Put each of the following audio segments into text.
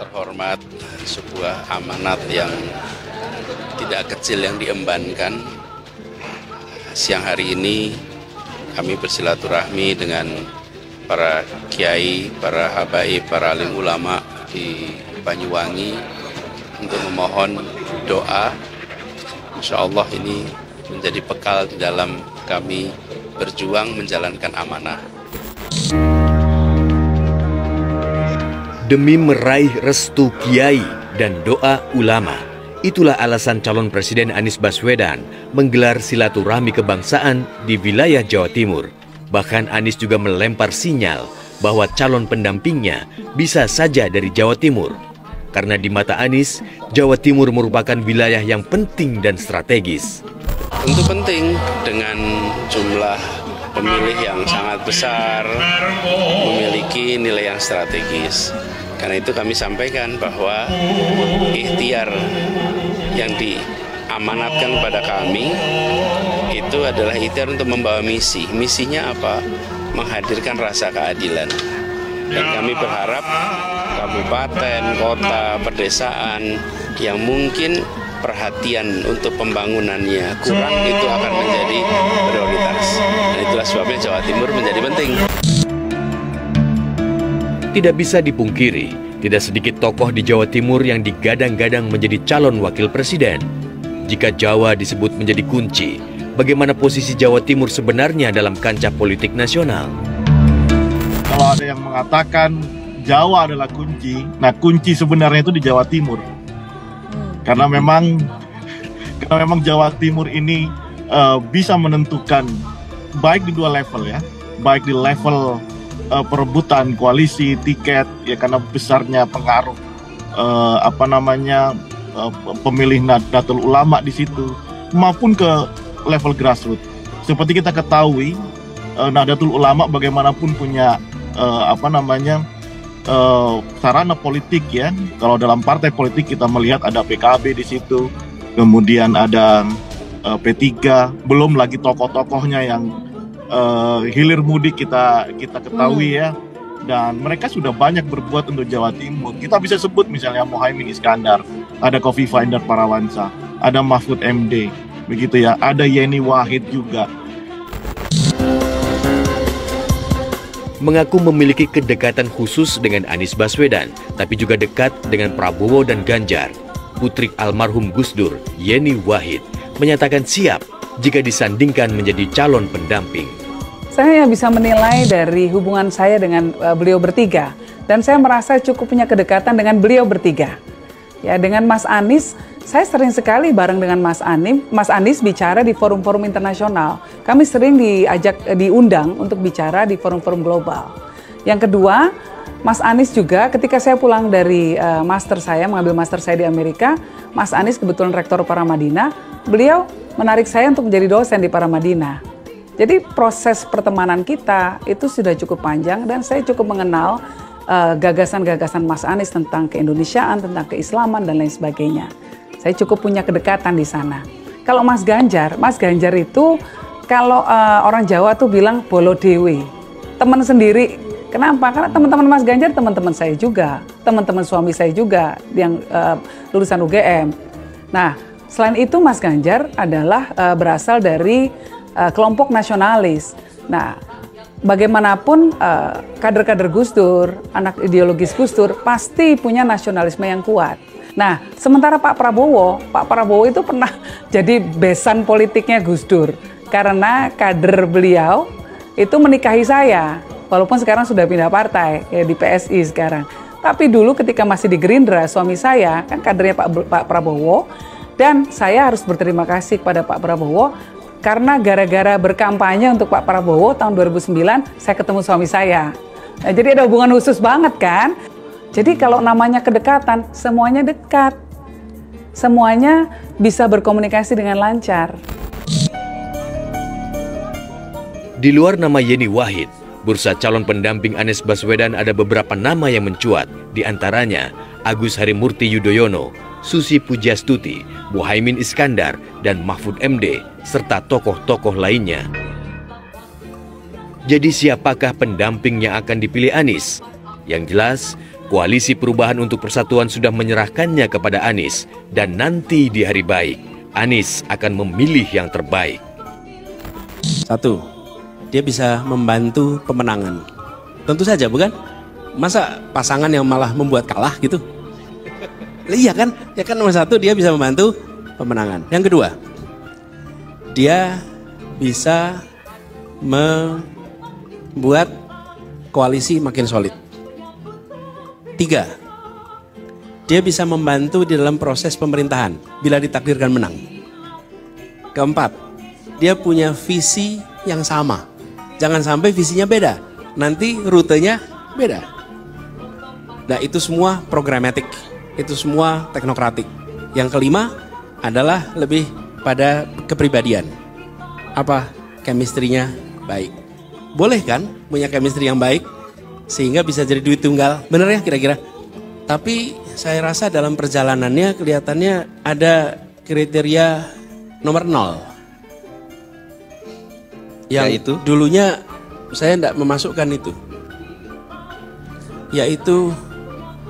terhormat, sebuah amanat yang tidak kecil yang diembankan. Siang hari ini kami bersilaturahmi dengan para kiai, para habaib, para alim ulama di Banyuwangi untuk memohon doa. Insya Allah ini menjadi bekal di dalam kami berjuang menjalankan amanah. Demi meraih restu kiai dan doa ulama, itulah alasan calon Presiden Anies Baswedan menggelar silaturahmi kebangsaan di wilayah Jawa Timur. Bahkan Anies juga melempar sinyal bahwa calon pendampingnya bisa saja dari Jawa Timur. Karena di mata Anies, Jawa Timur merupakan wilayah yang penting dan strategis. Tentu penting dengan jumlah pemilih yang sangat besar, memiliki nilai yang strategis. Karena itu kami sampaikan bahwa ikhtiar yang diamanatkan kepada kami itu adalah ikhtiar untuk membawa misi. Misinya apa? Menghadirkan rasa keadilan. Dan kami berharap kabupaten, kota, pedesaan yang mungkin perhatian untuk pembangunannya kurang itu akan menjadi prioritas. Dan itulah sebabnya Jawa Timur menjadi penting. Tidak bisa dipungkiri, tidak sedikit tokoh di Jawa Timur yang digadang-gadang menjadi calon wakil presiden. Jika Jawa disebut menjadi kunci, bagaimana posisi Jawa Timur sebenarnya dalam kancah politik nasional? Kalau ada yang mengatakan Jawa adalah kunci, nah kunci sebenarnya itu di Jawa Timur. Karena memang Jawa Timur ini bisa menentukan baik di dua level ya, baik di level perebutan koalisi tiket ya karena besarnya pengaruh pemilih Nahdlatul Ulama di situ maupun ke level grassroots. Seperti kita ketahui Nahdlatul Ulama bagaimanapun punya sarana politik ya. Kalau dalam partai politik kita melihat ada PKB di situ, kemudian ada P3, belum lagi tokoh-tokohnya yang hilir mudik kita ketahui ya. Dan mereka sudah banyak berbuat untuk Jawa Timur. Kita bisa sebut misalnya Muhaimin Iskandar, ada Khofifah Indar Parawansa, ada Mahfud MD, begitu ya. Ada Yeni Wahid juga. Mengaku memiliki kedekatan khusus dengan Anies Baswedan, tapi juga dekat dengan Prabowo dan Ganjar. Putri almarhum Gus Dur, Yeni Wahid, menyatakan siap jika disandingkan menjadi calon pendamping. Saya bisa menilai dari hubungan saya dengan beliau bertiga, dan saya merasa cukup punya kedekatan dengan beliau bertiga. Ya, dengan Mas Anies, saya sering sekali bareng dengan Mas Anies bicara di forum-forum internasional. Kami sering diundang untuk bicara di forum-forum global. Yang kedua, Mas Anies juga ketika saya pulang dari mengambil master saya di Amerika, Mas Anies kebetulan rektor Paramadina, beliau menarik saya untuk menjadi dosen di Paramadina. Jadi proses pertemanan kita itu sudah cukup panjang dan saya cukup mengenal gagasan-gagasan Mas Anies tentang keindonesiaan, tentang keislaman dan lain sebagainya. Saya cukup punya kedekatan di sana. Kalau Mas Ganjar itu kalau orang Jawa tuh bilang bolo dewe, teman sendiri. Kenapa? Karena teman-teman Mas Ganjar teman-teman saya juga, teman-teman suami saya juga yang lulusan UGM. Nah, selain itu Mas Ganjar adalah berasal dari kelompok nasionalis. Nah, bagaimanapun kader-kader Gus Dur, anak ideologis Gus Dur pasti punya nasionalisme yang kuat. Nah, sementara Pak Prabowo itu pernah jadi besan politiknya Gus Dur karena kader beliau itu menikahi saya, walaupun sekarang sudah pindah partai ya di PSI sekarang. Tapi dulu ketika masih di Gerindra, suami saya kan kadernya Pak Prabowo, dan saya harus berterima kasih kepada Pak Prabowo karena gara-gara berkampanye untuk Pak Prabowo tahun 2009, saya ketemu suami saya. Nah, jadi ada hubungan khusus banget kan? Jadi kalau namanya kedekatan, semuanya dekat. Semuanya bisa berkomunikasi dengan lancar. Di luar nama Yeni Wahid, bursa calon pendamping Anies Baswedan ada beberapa nama yang mencuat. Di antaranya Agus Harimurti Yudhoyono, Susi Pujiastuti, Muhaimin Iskandar, dan Mahfud MD, serta tokoh-tokoh lainnya. Jadi siapakah pendamping yang akan dipilih Anies? Yang jelas, Koalisi Perubahan untuk Persatuan sudah menyerahkannya kepada Anies dan nanti di hari baik, Anies akan memilih yang terbaik. Satu, dia bisa membantu pemenangan. Tentu saja, bukan? Masa pasangan yang malah membuat kalah gitu? Iya kan? Ya kan, nomor satu dia bisa membantu pemenangan. Yang kedua, dia bisa membuat koalisi makin solid. Tiga, dia bisa membantu di dalam proses pemerintahan bila ditakdirkan menang. Keempat, dia punya visi yang sama. Jangan sampai visinya beda, nanti rutenya beda. Nah, itu semua programatik, itu semua teknokratik. Yang kelima adalah lebih pada kepribadian. Apa? Chemistry-nya baik. Boleh kan punya chemistry yang baik sehingga bisa jadi duit tunggal, bener ya kira-kira? Tapi saya rasa dalam perjalanannya kelihatannya ada kriteria nomor 0. Yang dulunya saya tidak memasukkan itu. Yaitu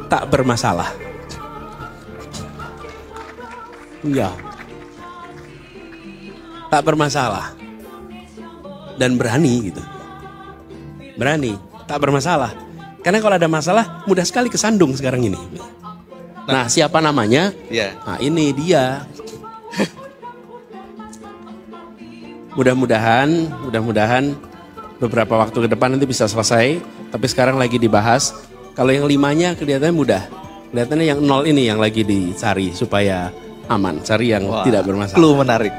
tak bermasalah. Iya. Tak bermasalah. Dan berani gitu. Berani, tak bermasalah. Karena kalau ada masalah mudah sekali kesandung sekarang ini. Nah, siapa namanya? Ya. Nah, ini dia. Mudah-mudahan beberapa waktu ke depan nanti bisa selesai. Tapi sekarang lagi dibahas. Kalau yang 5-nya kelihatannya mudah. Kelihatannya yang 0 ini yang lagi dicari supaya aman. Cari yang tidak bermasalah. Clue menarik.